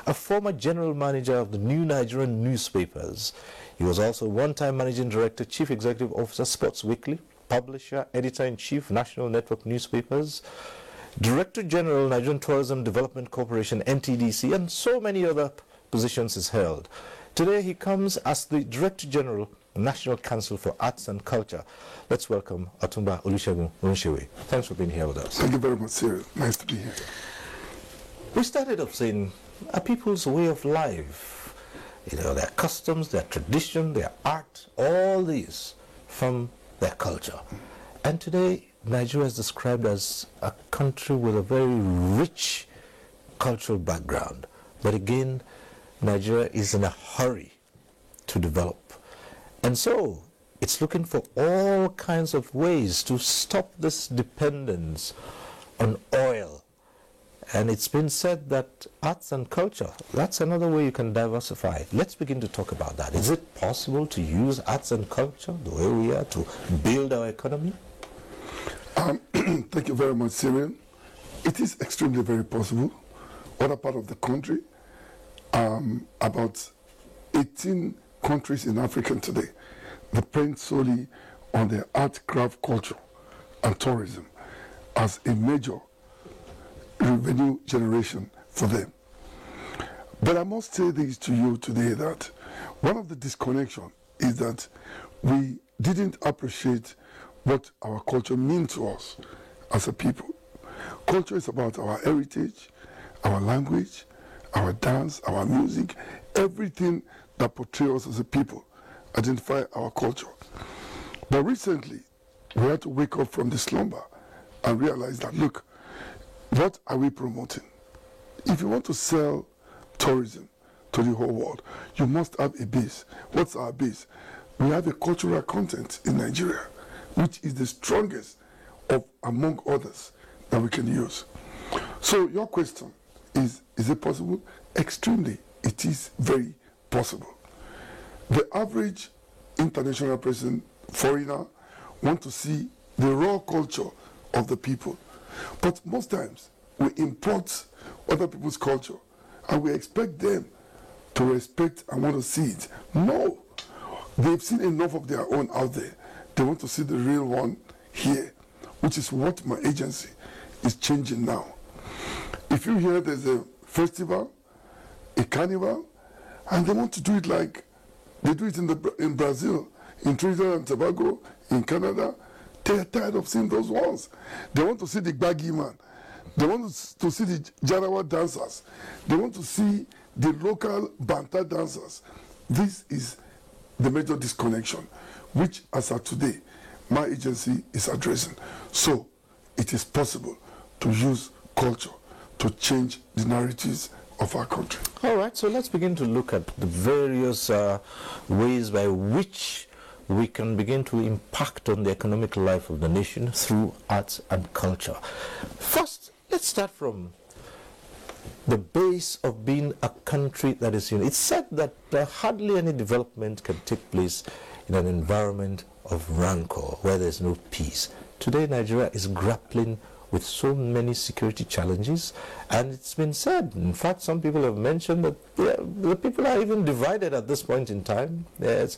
a former general manager of the New Nigerian newspapers. He was also one-time managing director, chief executive officer, Sports Weekly, publisher, editor-in-chief, National Network Newspapers, Director General, Nigerian Tourism Development Corporation, NTDC, and so many other positions he's held. Today he comes as the Director General, National Council for Arts and Culture. Let's welcome Otumba Olusegun Oronsewe. Thanks for being here with us. Thank you very much, Cyril. Nice to be here. We started off saying a people's way of life, their customs, their tradition, their art, all these from their culture. And today, Nigeria is described as a country with a very rich cultural background. But again, Nigeria is in a hurry to develop. And so, it's looking for all kinds of ways to stop this dependence on oil. And it's been said that arts and culture, that's another way you can diversify. Let's begin to talk about that. Is it possible to use arts and culture the way we are to build our economy? Thank you very much, Cyril. It is extremely very possible. Other part of the country, about 18 countries in Africa today, depend solely on their art, craft, culture, and tourism as a major revenue generation for them. But I must say this to you today, that one of the disconnection is that we didn't appreciate what our culture means to us as a people. Culture is about our heritage, our language, our dance, our music, everything that portrays us as a people, identify our culture. But recently, we had to wake up from the slumber and realize that, look, what are we promoting? If you want to sell tourism to the whole world, you must have a base. What's our base? We have a cultural content in Nigeria, which is the strongest of among others that we can use. So your question is it possible? Extremely, it is very possible. The average international person, foreigner, want to see the raw culture of the people. But most times, we import other people's culture and we expect them to respect and want to see it. No! They've seen enough of their own out there. They want to see the real one here, which is what my agency is changing now. If you hear there's a festival, a carnival, and they want to do it like they do it in Brazil, in Trinidad and Tobago, in Canada, they are tired of seeing those ones. They want to see the Gbagi man. They want to see the Jarawa dancers. They want to see the local Banta dancers. This is the major disconnection, which as of today, my agency is addressing. So it is possible to use culture to change the narratives of our country. All right, so let's begin to look at the various ways by which we can begin to impact on the economic life of the nation through arts and culture. First, let's start from the base of being a country that is unique. It's said that hardly any development can take place in an environment of rancor, where there's no peace. Today, Nigeria is grappling with so many security challenges, and it's been said, in fact, some people have mentioned that the people are even divided at this point in time. There's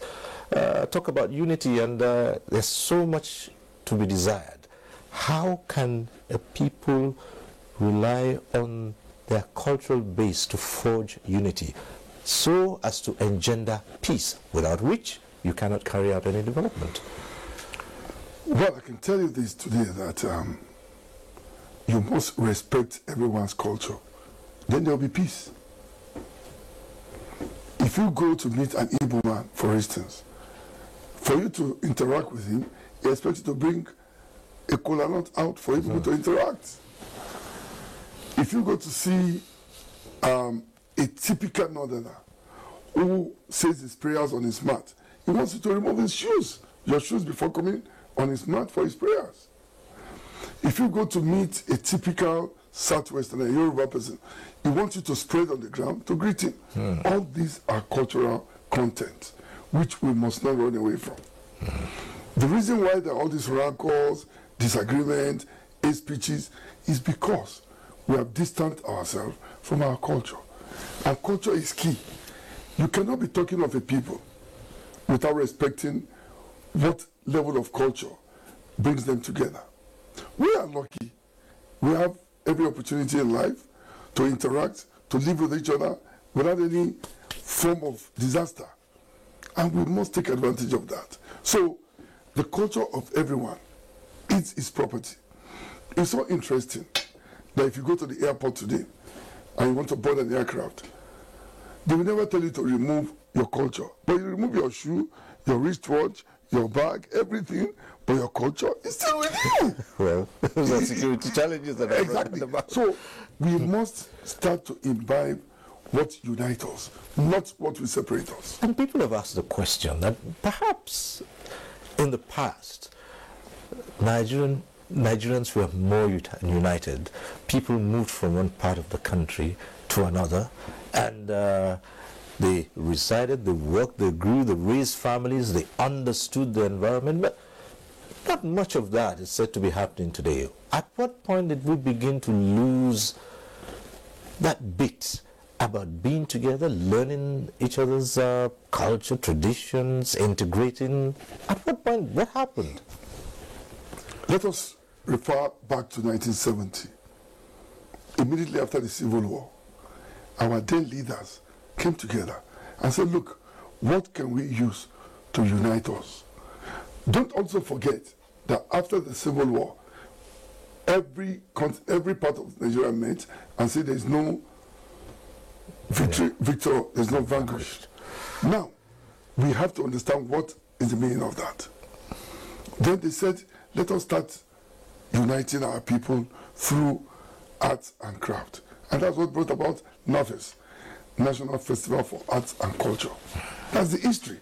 talk about unity, and there's so much to be desired. How can a people rely on their cultural base to forge unity so as to engender peace, without which you cannot carry out any development? Well, I can tell you this today, that you must respect everyone's culture. Then there will be peace. If you go to meet an Igbo man, for instance, for you to interact with him, he expects you to bring a kola nut out for people to interact. If you go to see a typical northerner who says his prayers on his mat, he wants you to remove his shoes, your shoes, before coming on his mat for his prayers. If you go to meet a typical Southwesterner, Yoruba person, he wants you to spread on the ground to greet him. All these are cultural content, which we must not run away from. The reason why there are all these rancors, disagreement, hate speeches, is because we have distanced ourselves from our culture. And culture is key. You cannot be talking of a people without respecting what level of culture brings them together. We are lucky. We have every opportunity in life to interact, to live with each other without any form of disaster. And we must take advantage of that. So the culture of everyone is its property. It's so interesting that if you go to the airport today and you want to board an aircraft, they will never tell you to remove your culture. But you remove your shoe, your wristwatch, your bag, everything, but your culture is still with you. Well, those are security challenges that are Exactly. So we must start to imbibe what unites us, not what will separate us. And people have asked the question that perhaps in the past, Nigerians were more united. People moved from one part of the country to another, and they resided, they worked, they grew, they raised families, they understood the environment. But not much of that is said to be happening today. At what point did we begin to lose that bit about being together, learning each other's culture, traditions, integrating? At what point, what happened? Let us refer back to 1970. Immediately after the Civil War, our then leaders came together and said, look, what can we use to unite us? Don't also forget that after the Civil War, every part of Nigeria met and said there's no victor, there's no vanquished. Now, we have to understand what is the meaning of that. Then they said, let us start uniting our people through arts and craft. And that's what brought about NAFES, National Festival for Arts and Culture. That's the history.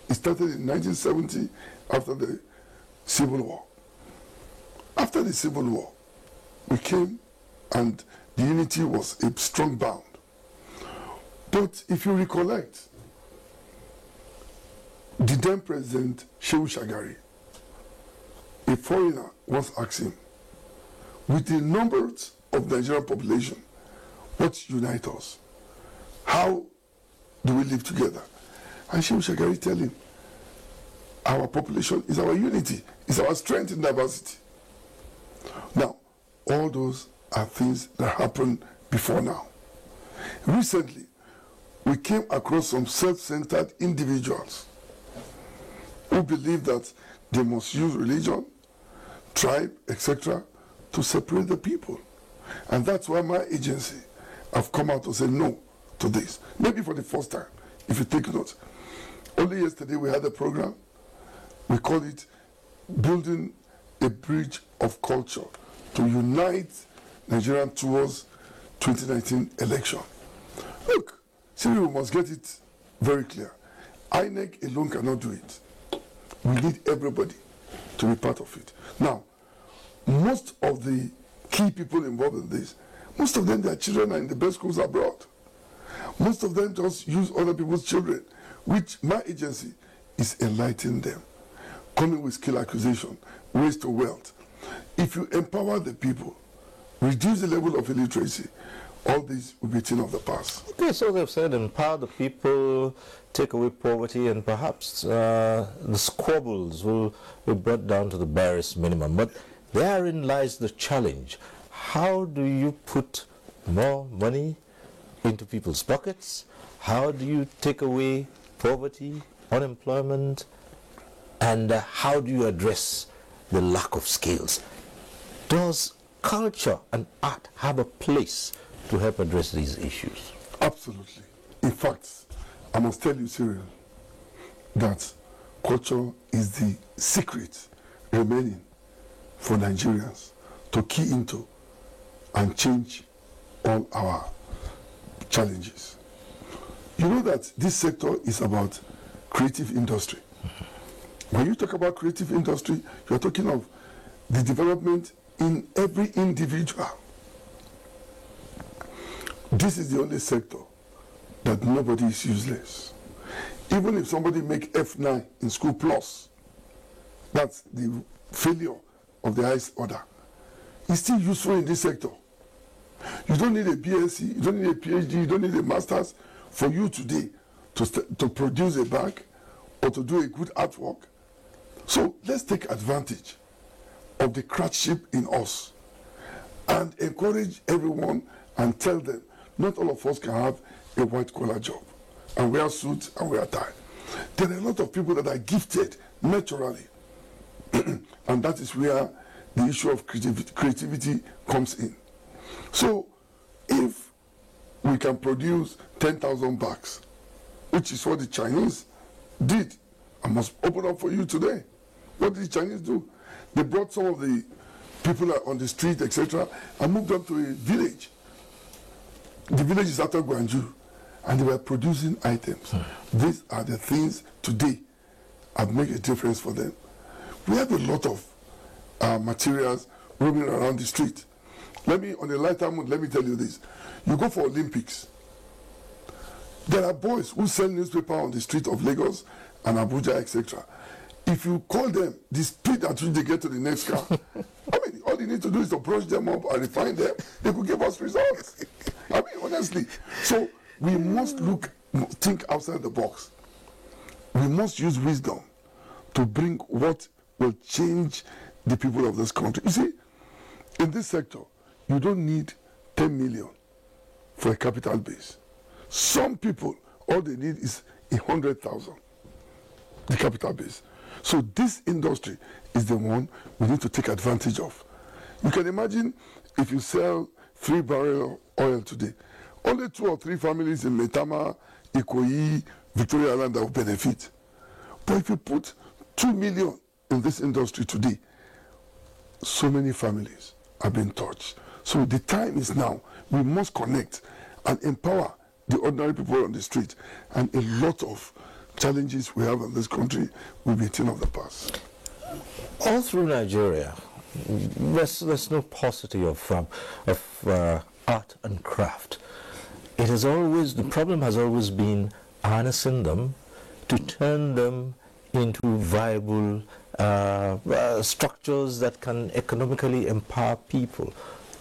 It started in 1970 after the Civil War. After the Civil War, we came and the unity was a strong bound. But if you recollect, the then President Shehu Shagari, a foreigner once asked him, with the numbers of the Nigerian population, what unites us? How do we live together? And Shehu Shagari tell him, our population is our unity, is our strength in diversity. Now, all those are things that happened before now. Recently, we came across some self-centered individuals who believe that they must use religion, tribe, etc., to separate the people. And that's why my agency have come out to say no to this. Maybe for the first time, if you take note. Only yesterday we had a program. We call it Building a Bridge of Culture to Unite Nigerian towards 2019 election. Look, see, we must get it very clear. INEC alone cannot do it. We need everybody to be part of it. Now, most of the key people involved in this, most of them, their children are in the best schools abroad. Most of them just use other people's children, which my agency is enlightening them, coming with skill acquisition, ways to wealth. If you empower the people, reduce the level of illiteracy, all this will be a thing of the past. Okay, so they've said empower the people, take away poverty, and perhaps the squabbles will be brought down to the barest minimum. But therein lies the challenge. How do you put more money into people's pockets? How do you take away poverty, unemployment, and how do you address the lack of skills? Does culture and art have a place to help address these issues? Absolutely. In fact, I must tell you, Cyril, that culture is the secret remaining for Nigerians to key into and change all our challenges. You know that this sector is about creative industry. When you talk about creative industry, you're talking of the development in every individual. This is the only sector that nobody is useless. Even if somebody make F9 in school plus, that's the failure of the highest order. It's still useful in this sector. You don't need a BSc, you don't need a PhD, you don't need a master's for you today to produce a bag or to do a good artwork. So let's take advantage of the craftsmanship in us and encourage everyone and tell them not all of us can have a white collar job and wear suits and wear tie. There are a lot of people that are gifted naturally and that is where the issue of creativity comes in. So if we can produce 10,000 bags, which is what the Chinese did, I must open up for you today. What did the Chinese do? They brought some of the people on the street, etc., and moved them to a village. The village is after Gwangju, and they were producing items. These are the things today have made a difference for them. We have a lot of materials roaming around the street. On a lighter mood, let me tell you this. You go for Olympics. There are boys who sell newspaper on the street of Lagos and Abuja, etc. If you call them, the speed at which they get to the next car, I mean, all you need to do is to brush them up and refine them. They could give us results. I mean, honestly. So we must think outside the box. We must use wisdom to bring what will change the people of this country. You see, in this sector, you don't need 10 million for a capital base. Some people, all they need is 100,000, the capital base. So this industry is the one we need to take advantage of. You can imagine if you sell 3 barrels of oil today, only 2 or 3 families in Metama, Ikoyi, Victoria Island that will benefit. But if you put 2 million in this industry today, so many families are being touched. So the time is now. We must connect and empower the ordinary people on the street. And a lot of challenges we have in this country will be a thing of the past. All through Nigeria, there's no paucity of art and craft. The problem has always been harnessing them to turn them into viable structures that can economically empower people.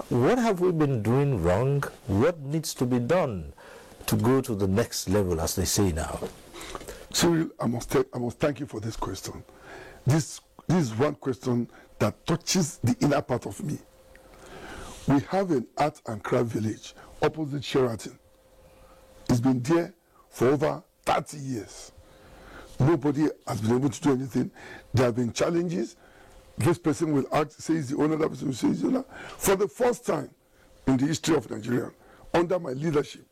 What have we been doing wrong? What needs to be done to go to the next level, as they say now? Cyril, I must thank you for this question. This is one question that touches the inner part of me. We have an art and craft village opposite Sheraton. It's been there for over 30 years. Nobody has been able to do anything. There have been challenges. This person will say he's the owner, that person will say he's the owner. For the first time in the history of Nigeria, under my leadership,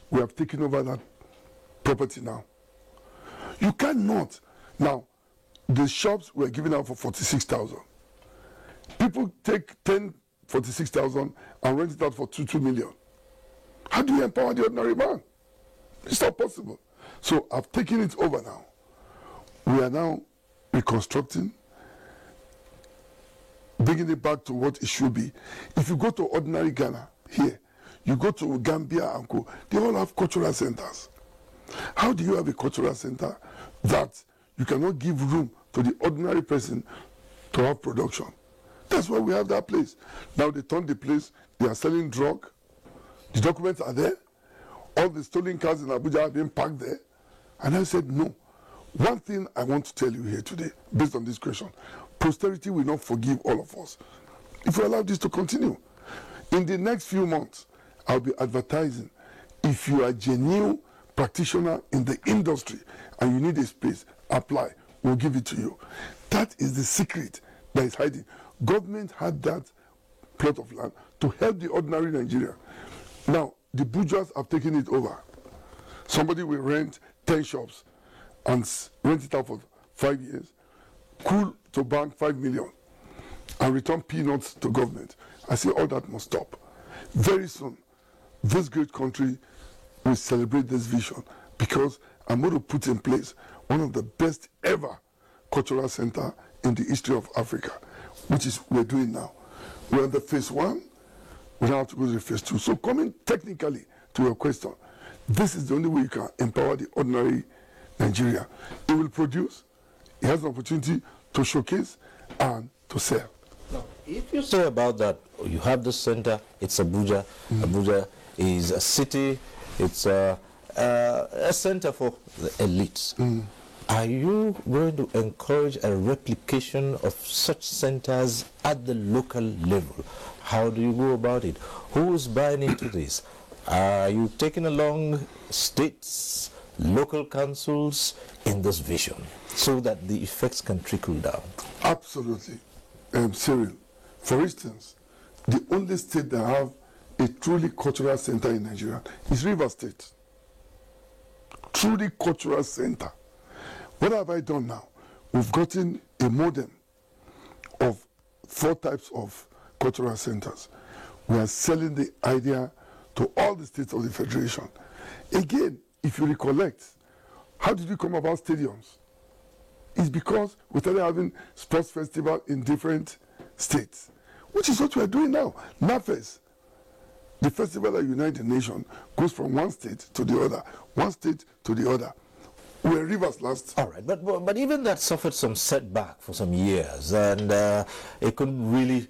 we have taken over that property now. You cannot. Now, the shops were given out for 46,000. People take 46,000 and rent it out for 2 million. How do you empower the ordinary man? It's not possible. So I've taken it over now. We are now reconstructing, bringing it back to what it should be. If you go to ordinary Ghana here, you go to Gambia and Co, they all have cultural centers. How do you have a cultural center that you cannot give room to the ordinary person to have production? That's why we have that place. Now they turn the place, they are selling drug. The documents are there. All the stolen cars in Abuja have been parked there. And I said, no. One thing I want to tell you here today, based on this question, posterity will not forgive all of us if we allow this to continue. In the next few months, I'll be advertising. If you are a genuine practitioner in the industry and you need a space, apply. We'll give it to you. That is the secret that is hiding. Government had that plot of land to help the ordinary Nigerian. Now, the bourgeois have taken it over. Somebody will rent 10 shops and rent it out for 5 years, cool to bank 5 million, and return peanuts to government. I say all that must stop. Very soon, this great country will celebrate this vision because I'm going to put in place one of the best ever cultural center in the history of Africa, which is we're doing now. We're in the phase 1, we now have to go to the phase 2. So coming technically to your question, this is the only way you can empower the ordinary Nigeria. It will produce, it has an opportunity to showcase and to sell. Now, if you say about that, you have the center, it's Abuja. Abuja is a city, it's a center for the elites. Are you going to encourage a replication of such centers at the local level? How do you go about it? Who is buying into this? Are you taking along states, local councils in this vision so that the effects can trickle down? Absolutely. Cyril, for instance, the only state that have a truly cultural center in Nigeria is Rivers State. Truly cultural center. What have I done now? We've gotten a model of 4 types of cultural centers. We are selling the idea to all the states of the Federation. Again, if you recollect, how did we come about stadiums? It's because we started having sports festival in different states, which is what we are doing now. NAFES, the festival that unites the nation, goes from one state to the other, one state to the other. We were Rivers last. All right, but even that suffered some setback for some years, and it couldn't really,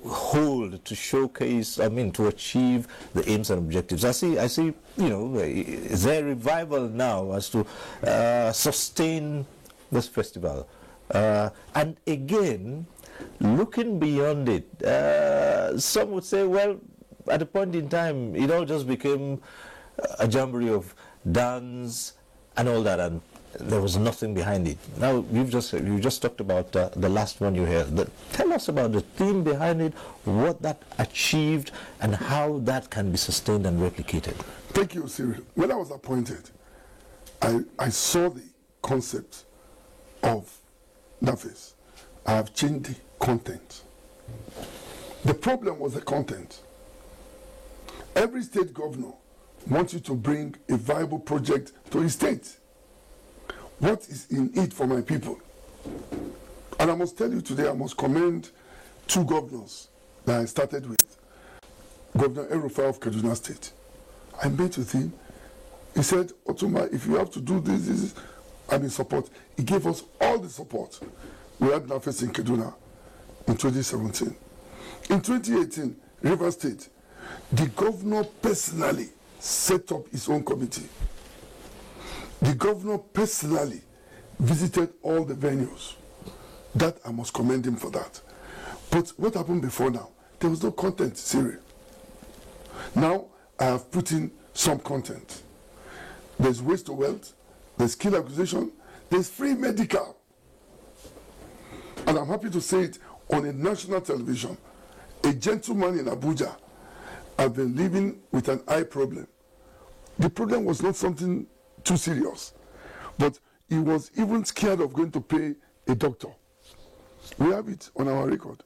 hold to showcase. I mean, to achieve the aims and objectives. I see. Is there a revival now as to sustain this festival, and again, looking beyond it. Some would say, well, at a point in time, it all just became a jamboree of dance and all that, and there was nothing behind it. Now you just talked about the last one you heard. Tell us about the theme behind it, what that achieved, and how that can be sustained and replicated. Thank you, Cyril. When I was appointed, I saw the concept of NAFES. I have changed the content. The problem was the content. Every state governor wants you to bring a viable project to his state. What is in it for my people? And I must tell you today, I must commend 2 governors that I started with. Governor El-Rufai of Kaduna State. I met with him. He said, Otuma, if you have to do this, I'm in support. He gave us all the support. We had NAFES in Kaduna in 2017. In 2018, Rivers State, the governor personally set up his own committee. The governor personally visited all the venues. That I must commend him for that. But what happened before now? There was no content, Cyril. Now I have put in some content. There's waste to wealth, there's skill acquisition, there's free medical. And I'm happy to say it on a national television. A gentleman in Abuja had been living with an eye problem. The problem was not something too serious, but he was even scared of going to pay a doctor. We have it on our record.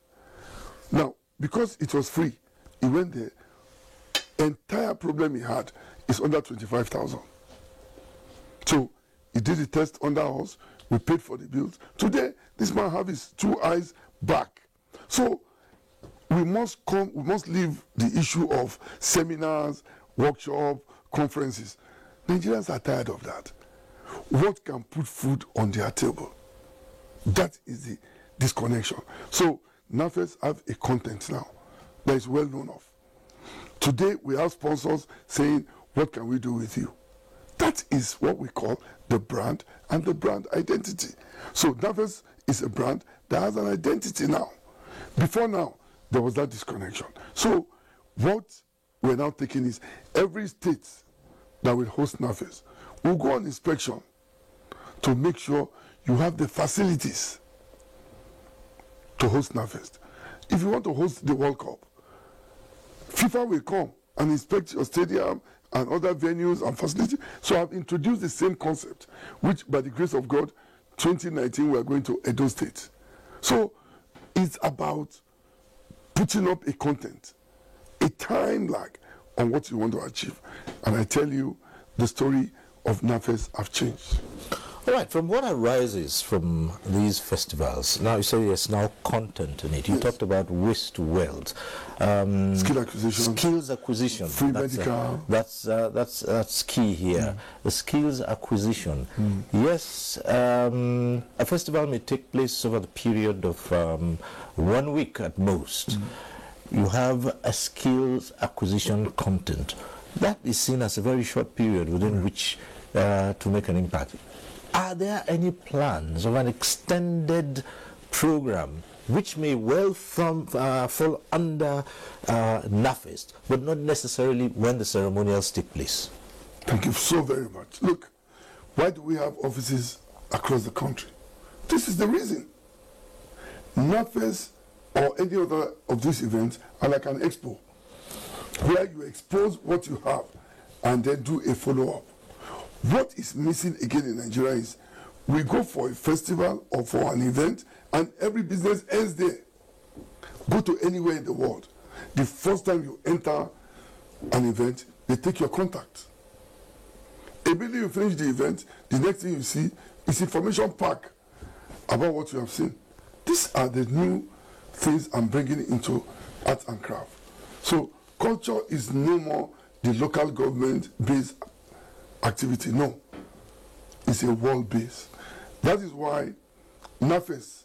Now, because it was free, he went there. Entire problem he had is under 25,000. So he did the test under us. We paid for the bills. Today, this man have his 2 eyes back. So we must leave the issue of seminars, workshops, conferences. Nigerians are tired of that. What can put food on their table? That is the disconnection. So NAFES have a content now that is well known of. Today we have sponsors saying, what can we do with you? That is what we call the brand and the brand identity. So NAFES is a brand that has an identity now. Before now, there was that disconnection. So what we're now taking is every state that will host NAFES will go on inspection to make sure you have the facilities to host NAFES. If you want to host the World Cup, FIFA will come and inspect your stadium and other venues and facilities. So I've introduced the same concept, which by the grace of God, 2019 we are going to Edo State. So it's about putting up a content, a time lag on what you want to achieve. And I tell you, the story of NAFES have changed. All right, from what arises from these festivals, now you say there's now content in it. You talked about waste to wealth. Skill acquisition. Skills acquisition. Free medical. That's key here. The skills acquisition. Yes, a festival may take place over the period of 1 week at most. You have a skills acquisition content. That is seen as a very short period within which to make an impact. Are there any plans of an extended program which may well fall under NAFEST, but not necessarily when the ceremonials take place? Thank you so very much. Look, why do we have offices across the country? This is the reason. NAFEST or any other of these events are like an expo, where you expose what you have and then do a follow-up. What is missing again in Nigeria is we go for a festival or for an event and every business ends there. Go to anywhere in the world. The first time you enter an event, they take your contact. Immediately you finish the event, the next thing you see is information pack about what you have seen. These are the new things I'm bringing into art and craft. So culture is no more the local government-based activity. No, it's a world base. That is why NAFEST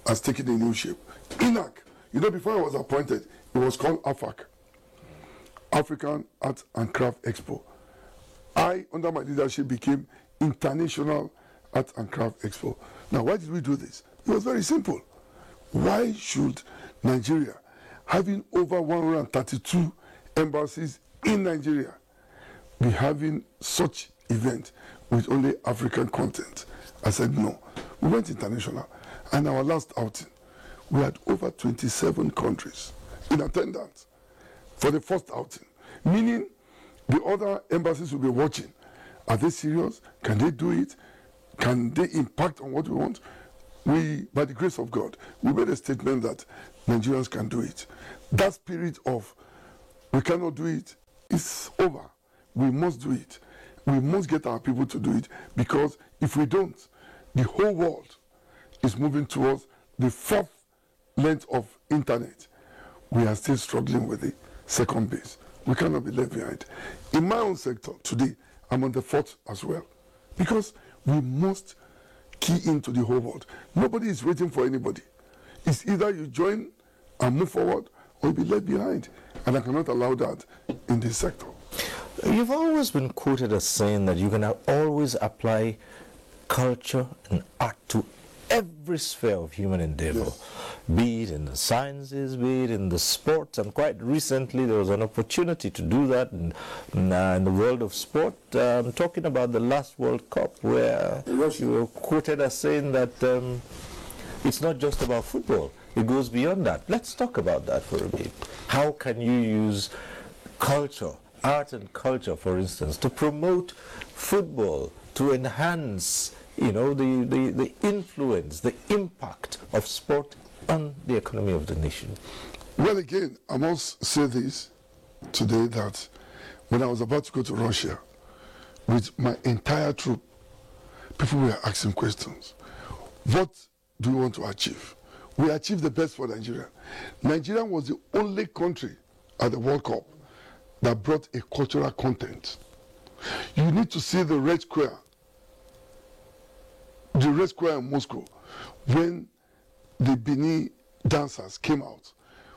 has taken a new shape. INAC, before I was appointed, it was called AFAC, African Art and Craft Expo. I, under my leadership, became International Art and Craft Expo. Now, why did we do this? It was very simple. Why should Nigeria, having over 132 embassies in Nigeria, be having such event with only African content? I said no. We went international, and our last outing, we had over 27 countries in attendance for the first outing, meaning the other embassies will be watching. Are they serious? Can they do it? Can they impact on what we want? We, by the grace of God, we made a statement that Nigerians can do it. That spirit of we cannot do it is over. We must do it. We must get our people to do it, because if we don't, the whole world is moving towards the fourth length of internet. We are still struggling with the second base. We cannot be left behind. In my own sector today, I'm on the fourth as well, because we must key into the whole world. Nobody is waiting for anybody. It's either you join and move forward, or you'll be left behind. And I cannot allow that in this sector. You've always been quoted as saying that you can always apply culture and art to every sphere of human endeavor, Yes. be it in the sciences, be it in the sports, and quite recently there was an opportunity to do that in the world of sport. I'm talking about the last World Cup, where you were quoted as saying that it's not just about football, it goes beyond that. Let's talk about that for a bit. How can you use culture, art and culture, for instance, to promote football, to enhance the influence, the impact of sport on the economy of the nation? Well, again, I must say this today, that when I was about to go to Russia with my entire troop, people were asking questions. What do you want to achieve? We achieved the best for Nigeria. Nigeria was the only country at the World Cup that brought a cultural content. You need to see the Red Square in Moscow, when the Benin dancers came out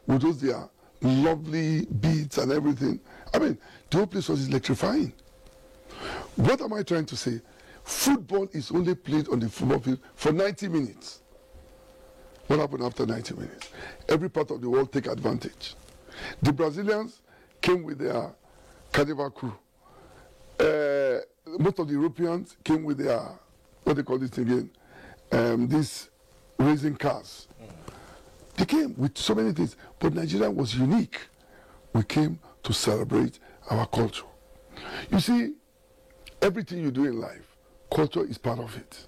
with those their lovely beats and everything. I mean, the whole place was electrifying. What am I trying to say? Football is only played on the football field for 90 minutes. What happened after 90 minutes? Every part of the world take advantage. The Brazilians came with their carnival crew. Most of the Europeans came with their, what they call this again, these racing cars. They came with so many things, but Nigeria was unique. We came to celebrate our culture. You see, everything you do in life, culture is part of it.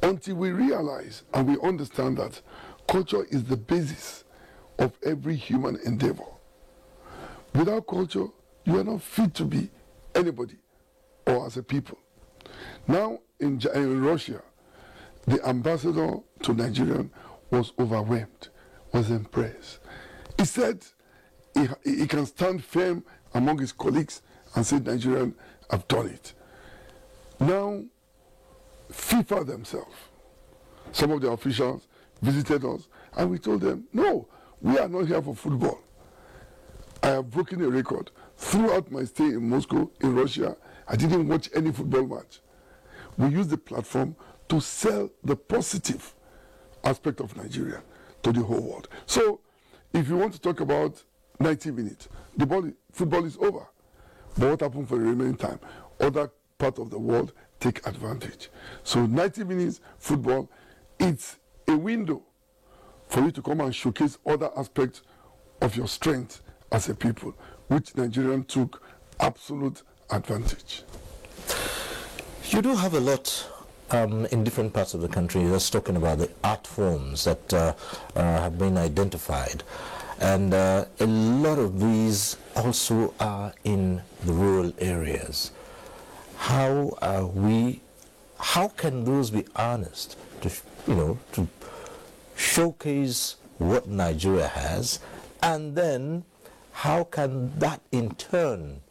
Until we realize and we understand that culture is the basis of every human endeavor. Without culture, you are not fit to be anybody or as a people. Now, in Russia, the ambassador to Nigeria was overwhelmed, was impressed. He said he can stand firm among his colleagues and say Nigerians have done it. Now, FIFA themselves, some of the officials visited us, and we told them, no, we are not here for football. I have broken a record. Throughout my stay in Moscow, in Russia, I didn't watch any football match. We used the platform to sell the positive aspect of Nigeria to the whole world. So, if you want to talk about 90 minutes, football is over. But what happened for the remaining time? Other parts of the world take advantage. So 90 minutes football, it's a window for you to come and showcase other aspects of your strength as a people, which Nigerians took absolute advantage. You do have a lot in different parts of the country. Just talking about the art forms that have been identified. And a lot of these also are in the rural areas. How can those be harnessed to showcase what Nigeria has, and then how can that in turn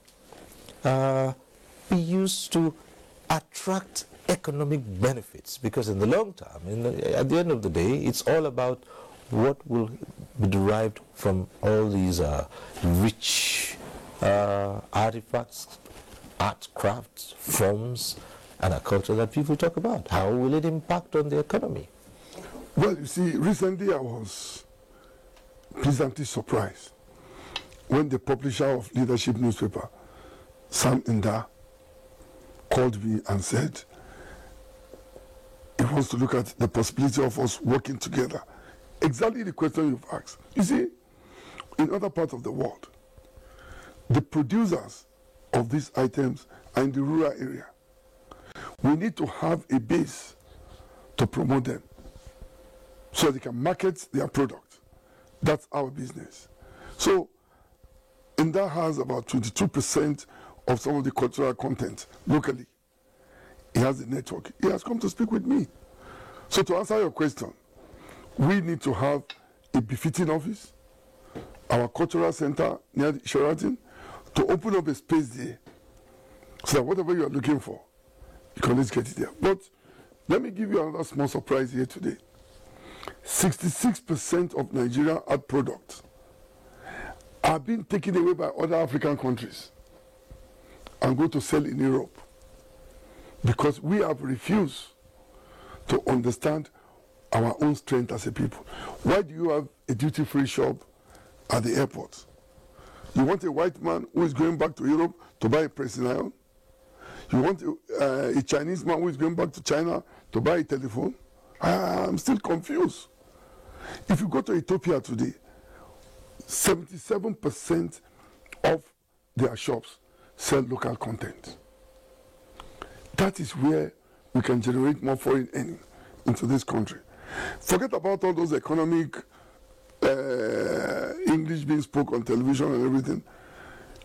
be used to attract economic benefits? Because in the long term, at the end of the day, it's all about what will be derived from all these rich artifacts, art, crafts, forms, and a culture that people talk about. How will it impact on the economy? Well, you see, recently I was pleasantly surprised when the publisher of Leadership newspaper, Sam Inda, called me and said he wants to look at the possibility of us working together. Exactly the question you've asked. You see, in other parts of the world, the producers of these items are in the rural area. We need to have a base to promote them so they can market their product. That's our business. So, Inda has about 22% of some of the cultural content locally. He has a network. He has come to speak with me. So to answer your question, we need to have a befitting office, our cultural center near Sheraton, to open up a space there so that whatever you are looking for, you can always get it there. But let me give you another small surprise here today. 66% of Nigerian art products are being taken away by other African countries and go to sell in Europe because we have refused to understand our own strength as a people. Why do you have a duty-free shop at the airport? You want a white man who is going back to Europe to buy a pressing iron? You want a Chinese man who is going back to China to buy a telephone? I'm still confused. If you go to Ethiopia today, 77% of their shops sell local content. That is where we can generate more foreign earning into this country. Forget about all those economic English being spoken on television and everything.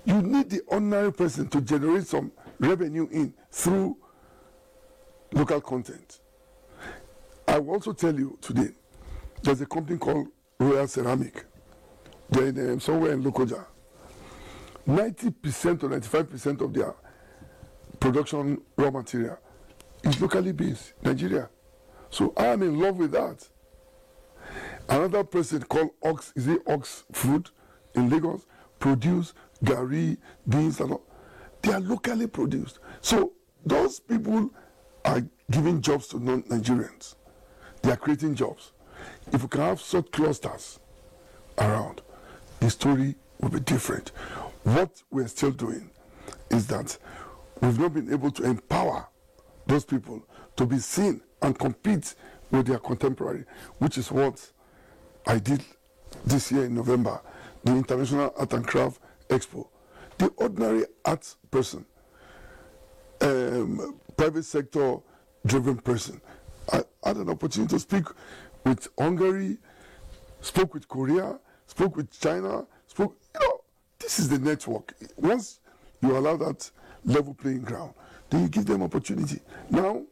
You need the ordinary person to generate some revenue in through local content. I will also tell you today, there's a company called Royal Ceramic. They're in, somewhere in Lokoja. 90% or 95% of their production raw material is locally based, Nigeria. So I am in love with that. Another person called Ox, is it Ox Food in Lagos, produce gari, beans and all. They are locally produced. So those people are giving jobs to non-Nigerians. They are creating jobs. If we can have such clusters around, the story will be different. What we're still doing is that we've not been able to empower those people to be seen and compete with their contemporary, which is what I did this year in November, the International Art and Craft Expo. The ordinary arts person, private sector driven person, I had an opportunity to speak with Hungary, spoke with Korea, spoke with China, this is the network. Once you allow that level playing ground, then you give them opportunity. Now,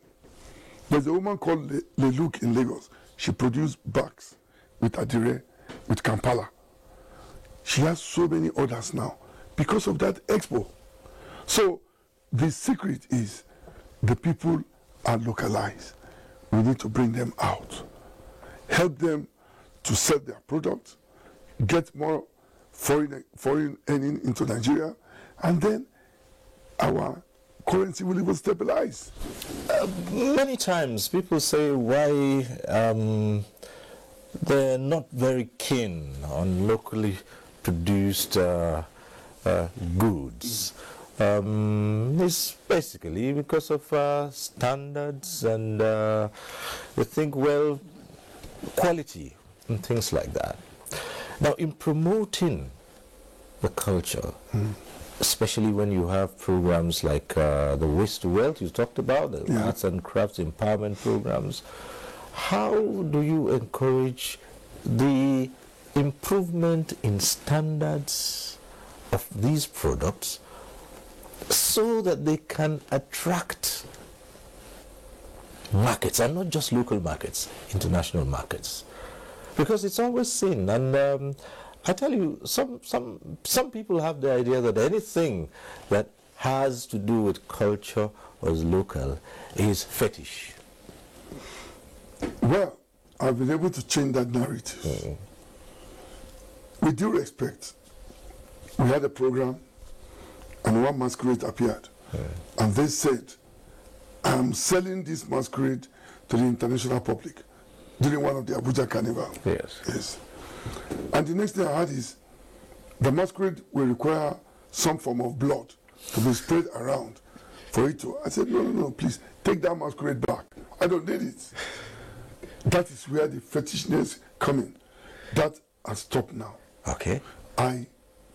There's a woman called Leluke in Lagos. She produced bags with Adire, with Kampala. She has so many orders now because of that expo. So the secret is the people are localized. We need to bring them out, help them to sell their products, get more foreign earning into Nigeria, and then our currency will even stabilize. Many times people say why they're not very keen on locally produced goods. It's basically because of standards and we think, well, quality and things like that. Now, in promoting the culture, especially when you have programs like the Waste to Wealth you talked about, the arts and crafts empowerment programs, how do you encourage the improvement in standards of these products so that they can attract markets, and not just local markets, international markets? Because it's always seen, and I tell you, some people have the idea that anything that has to do with culture or is local is fetish. Well, I've been able to change that narrative. With due respect, we had a program and one masquerade appeared. And they said, I'm selling this masquerade to the international public during one of the Abuja Carnival. Yes. And the next thing I heard is the masquerade will require some form of blood to be spread around for it to. I said, no, please take that masquerade back. I don't need it. That is where the fetishness coming. That has stopped now. Okay. I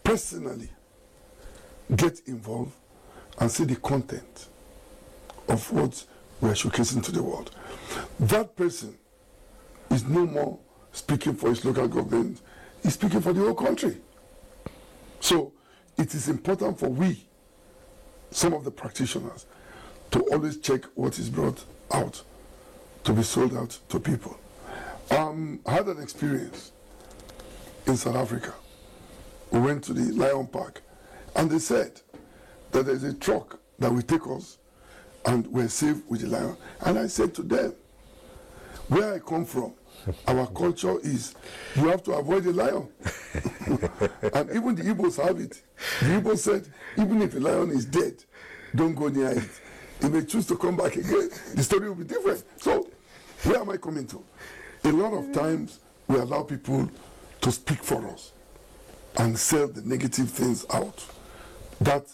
personally get involved and see the content of what we are showcasing to the world. That person is no more speaking for his local government, he's speaking for the whole country. So it is important for we, some of the practitioners, to always check what is brought out to be sold out to people. I had an experience in South Africa. We went to the Lion Park and they said that there's a truck that will take us and we're safe with the lion. And I said to them, where I come from, our culture is you have to avoid the lion. And even the Igbos have it. The Igbos said, even if the lion is dead, don't go near it. He may choose to come back again. The story will be different. So, where am I coming to? A lot of times, we allow people to speak for us and sell the negative things out. That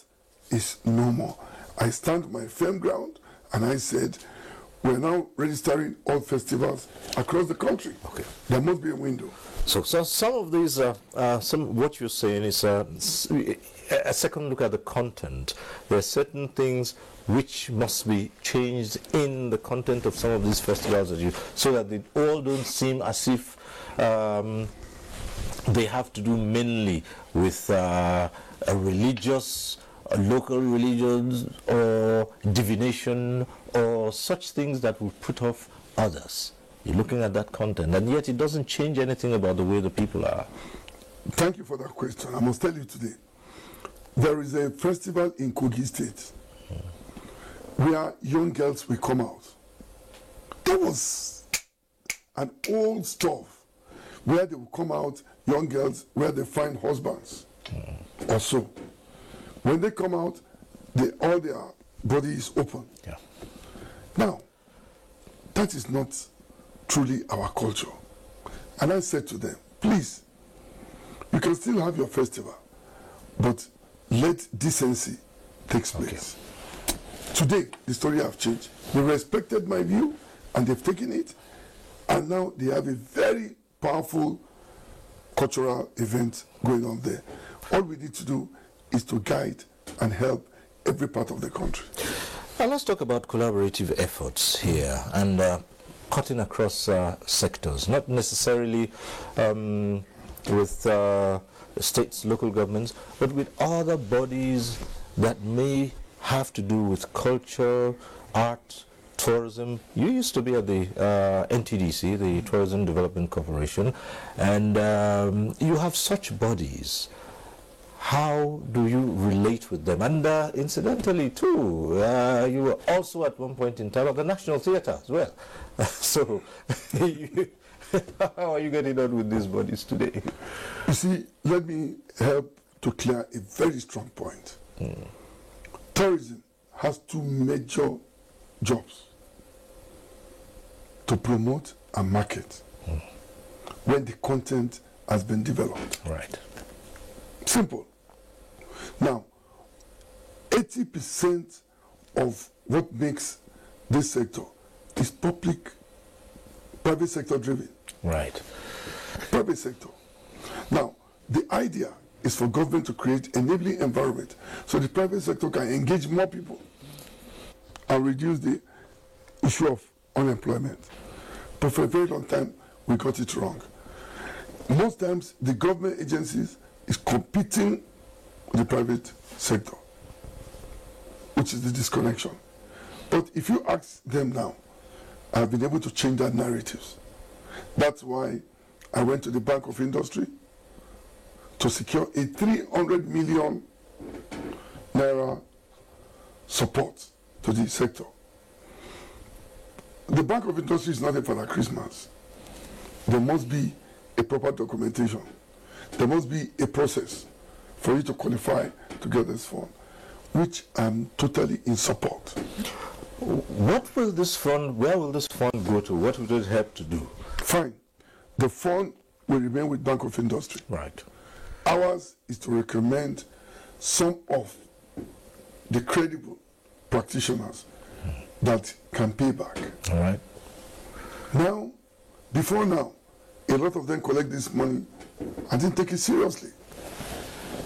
is no more. I stand my firm ground and I said, we're now registering all festivals across the country. Okay. There must be a window. So some of these, what you're saying is a second look at the content. There are certain things which must be changed in the content of some of these festivals so that they all don't seem as if they have to do mainly with a religious, a local religion or divination or such things that will put off others. You're looking at that content, and yet it doesn't change anything about the way the people are. Thank you for that question. I must tell you today, there is a festival in Kogi State where young girls will come out. There was an old stuff where they will come out, young girls, where they find husbands or so. When they come out, all their body is open. Yeah. Now, that is not truly our culture. And I said to them, please, you can still have your festival, but let decency take place. Okay. Today, the story have changed. They respected my view, and they've taken it, and now they have a very powerful cultural event going on there. All we need to do is to guide and help every part of the country. Now let's talk about collaborative efforts here and cutting across sectors, not necessarily with states, local governments, but with other bodies that may have to do with culture, art, tourism. You used to be at the NTDC, the Tourism Development Corporation, and you have such bodies. How do you relate with them? And incidentally, too, you were also at one point in time at the National Theatre as well. So, how are you getting on with these bodies today? You see, let me help to clear a very strong point. Tourism has two major jobs: to promote and market when the content has been developed. Right. Simple. Now, 80% of what makes this sector is private sector driven. Right. Private sector. Now, the idea is for government to create enabling environment so the private sector can engage more people and reduce the issue of unemployment. But for a very long time, we got it wrong. Most times, the government agencies is competing with the private sector, which is the disconnection. But if you ask them now, I've been able to change that narratives. That's why I went to the Bank of Industry to secure a 300 million naira support to the sector. The Bank of Industry is not a Father Christmas. There must be a proper documentation. There must be a process for you to qualify to get this fund, which I'm totally in support. What will this fund, where will this fund go to? What will it help to do? Fine. The fund will remain with Bank of Industry. Right. Ours is to recommend some of the credible practitioners that can pay back. All right. Now, before now, a lot of them collect this money and didn't take it seriously.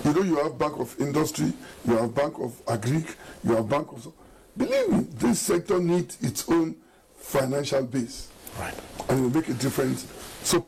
You know, you have Bank of Industry, you have Bank of Agric, you have Bank of... Believe me, this sector needs its own financial base. Right. And it will make a difference. So